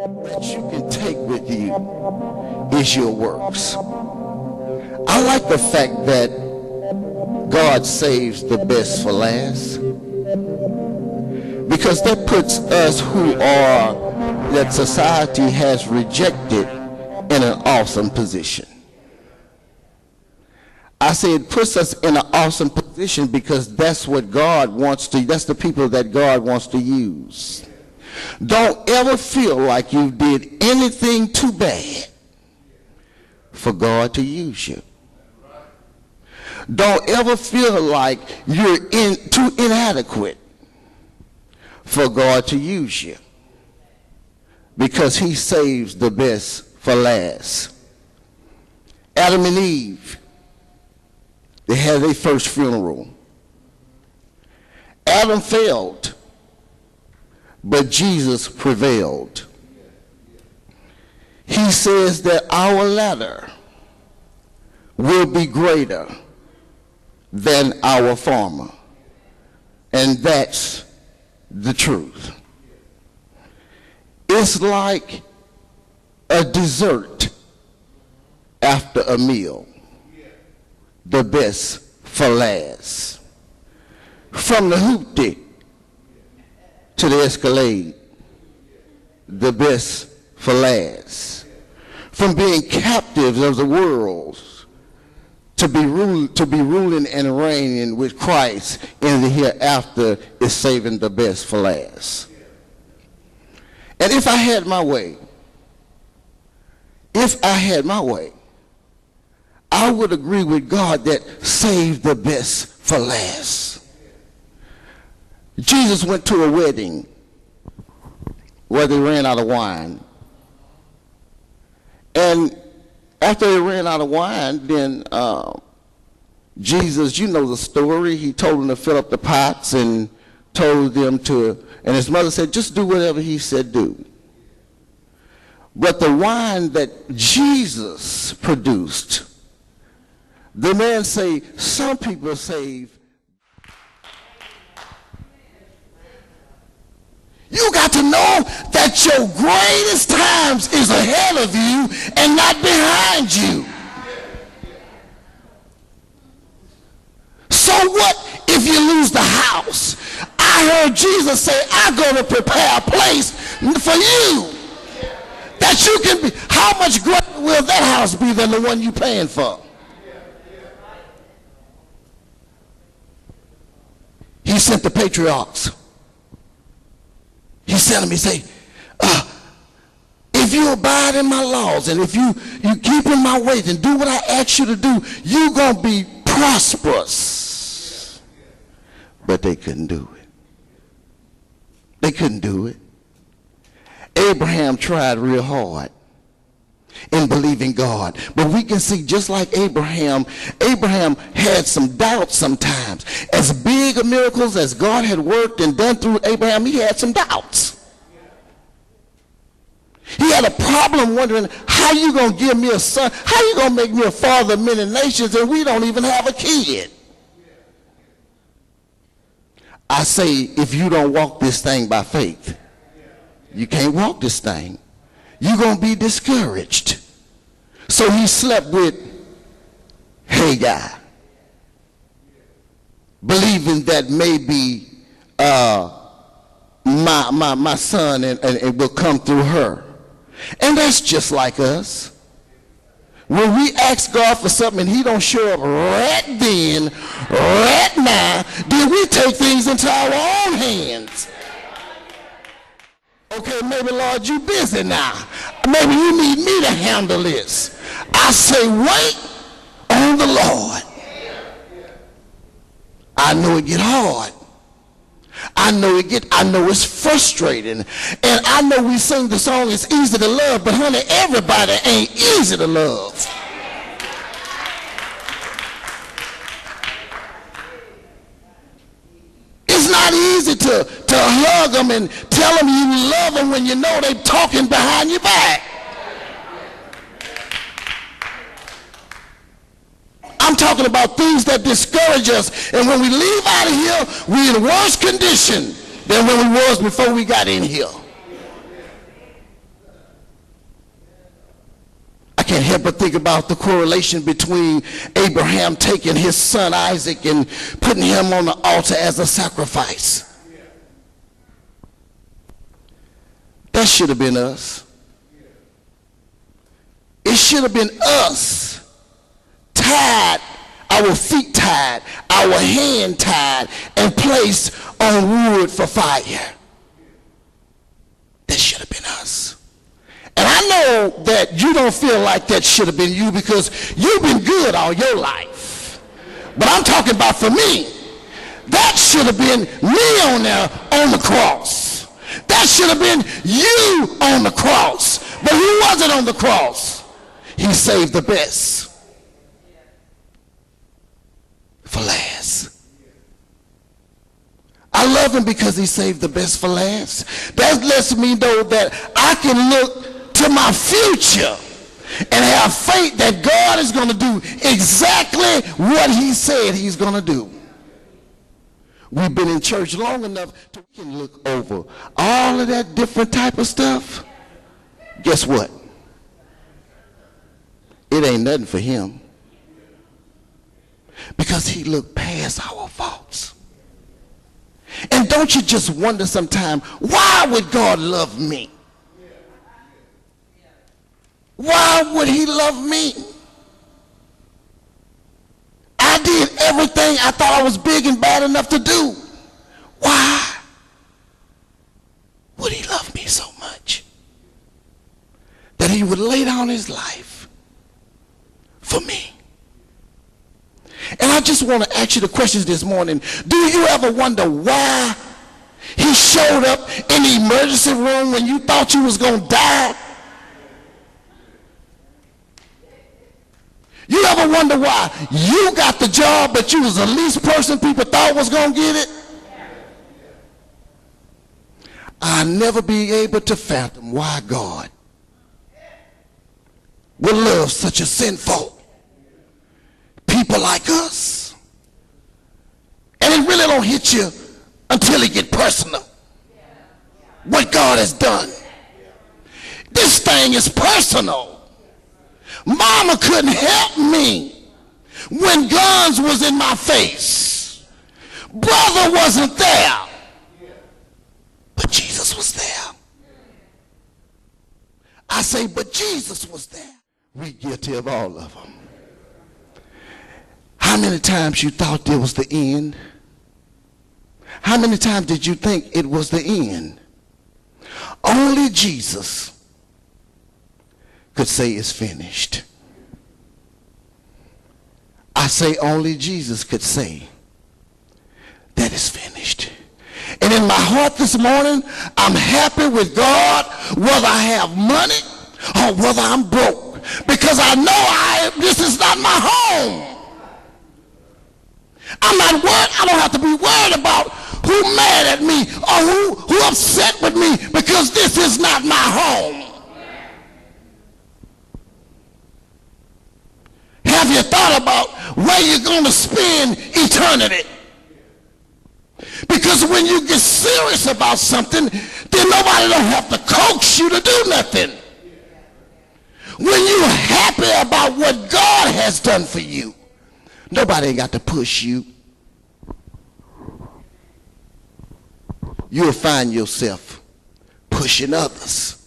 that you can take with you is your works. I like the fact that God saves the best for last, because that puts us that society has rejected in an awesome position. I say it puts us in an awesome position because that's what God wants to, that's the people that God wants to use. Don't ever feel like you did anything too bad for God to use you. Don't ever feel like you're too inadequate for God to use you, because he saves the best for last. Adam and Eve, they had their first funeral. Adam failed, but Jesus prevailed. He says that our latter will be greater than our former. And that's the truth. It's like a dessert after a meal. The best for last. From the hoopty to the Escalade, the best for last. From being captives of the world to be ruling and reigning with Christ in the hereafter is saving the best for last. And if I had my way, I would agree with God that save the best for last. Jesus went to a wedding where they ran out of wine. And after they ran out of wine, then Jesus, you know the story, he told them to fill up the pots and told them to, and his mother said, just do whatever he said do. But the wine that Jesus produced, the man say, some people say, you got to know that your greatest times is ahead of you and not behind you. So what if you lose the house? I heard Jesus say, I'm going to prepare a place for you that you can be. How much greater will that house be than the one you're paying for? He sent the patriarchs. He sent them, he said, if you abide in my laws and if you keep in my ways and do what I ask you to do, you're going to be prosperous. But they couldn't do it. They couldn't do it. Abraham tried real hard in believing God. But we can see, just like Abraham had some doubts sometimes. As big a miracles as God had worked and done through Abraham, he had some doubts. He had a problem wondering, how you going to give me a son? How you going to make me a father of many nations and we don't even have a kid? I say, if you don't walk this thing by faith, you can't walk this thing. You're going to be discouraged. So he slept with Hagar, believing that maybe my son and it will come through her. And that's just like us. When we ask God for something and he don't show up right then, right now, then we take things into our own hands. Okay, maybe, Lord, you busy now. Maybe you need me to handle this. I say, wait on the Lord. I know it get hard. I know it's frustrating. And I know we sing the song, it's easy to love, but honey, everybody ain't easy to love. It's not easy to hug them and tell them you love them when you know they're talking behind your back. I'm talking about things that discourage us. And when we leave out of here, we're in worse condition than when we was before we got in here. can't help but think about the correlation between Abraham taking his son Isaac and putting him on the altar as a sacrifice. That should have been us. It should have been us, tied, our feet tied, our hand tied, and placed on wood for fire. That should have been us. And I know that you don't feel like that should have been you because you've been good all your life. But I'm talking about for me. That should have been me on there on the cross. That should have been you on the cross. But who wasn't on the cross? He saved the best for last. I love him because he saved the best for last. That lets me know that I can look to my future and have faith that God is going to do exactly what he said he's going to do. We've been in church long enough to we can look over all of that different type of stuff. Guess what? It ain't nothing for him because he looked past our faults. And don't you just wonder sometime, why would God love me? Why would he love me? I did everything I thought I was big and bad enough to do. Why would he love me so much that he would lay down his life for me? And I just want to ask you the questions this morning. Do you ever wonder why he showed up in the emergency room when you thought you was going to die? You ever wonder why you got the job but you was the least person people thought was going to get it? I'll never be able to fathom why God would love such a sinful people like us. And it really don't hit you until it get personal. What God has done. This thing is personal. Mama couldn't help me when guns was in my face. Brother wasn't there. But Jesus was there. I say, but Jesus was there. We guilty of all of them. How many times you thought it was the end? How many times did you think it was the end? Only Jesus could say it's finished. I say only Jesus could say that it's finished. And in my heart this morning, I'm happy with God whether I have money or whether I'm broke. Because I know this is not my home. I'm not worried. I don't have to be worried about who mad at me or who upset with me because this is not my home. Have you thought about where you're going to spend eternity? Because when you get serious about something, then nobody don't have to coax you to do nothing. When you're happy about what God has done for you, nobody ain't got to push you. You'll find yourself pushing others.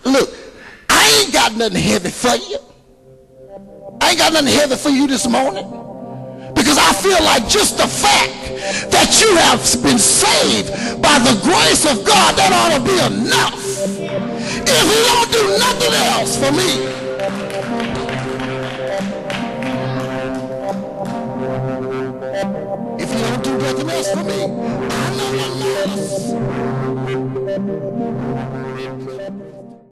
Look, I ain't got nothing heavy for you. I ain't got nothing heavy for you this morning. Because I feel like just the fact that you have been saved by the grace of God, that ought to be enough. If he don't do nothing else for me, if he don't do nothing else for me, I know enough.